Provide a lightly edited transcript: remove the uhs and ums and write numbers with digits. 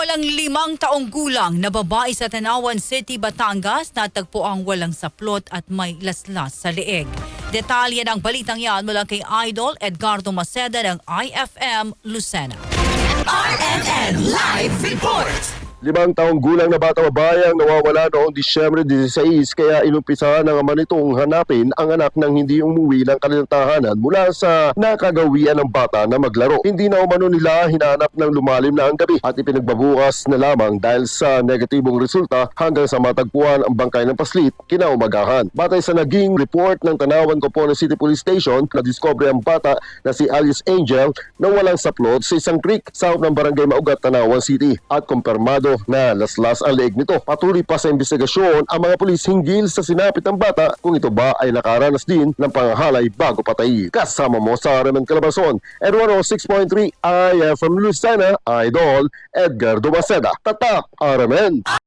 Nawawalang 5 taong gulang na babae sa Tanawan City, Batangas natagpo ang walang saplot at may laslas sa leeg. Detalye ng balitang yan mula kay Idol Edgardo Maceda ng IFM Lucena. RMN Live Report! 5 taong gulang na bata babae ang nawawala noong Disyembre 16 kaya inumpisahan ng ama nitong hanapin ang anak nang hindi umuwi ng kanilang tahanan mula sa nakagawian ng bata na maglaro. Hindi na umano nila hinanap ng lumalim na ang gabi at ipinagbabukas na lamang dahil sa negatibong resulta hanggang sa matagpuan ang bangkay ng paslit kinaumagahan. Batay sa naging report ng Tanawan Copones City Police Station, nadiscover ang bata na si Alice Angel na walang saplot sa isang creek sa ng barangay Maugat, Tanawan City at kumpirmado na laslas ang leeg nito. Patuloy pa sa investigasyon ang mga pulis hinggil sa sinapit ng bata kung ito ba ay nakaranas din ng pangahalay bago patayin. Kasama mo sa RMN Calabarzon, Edward 6.3 IFM Lucena, Idol Edgardo Maceda. Tatak RMN!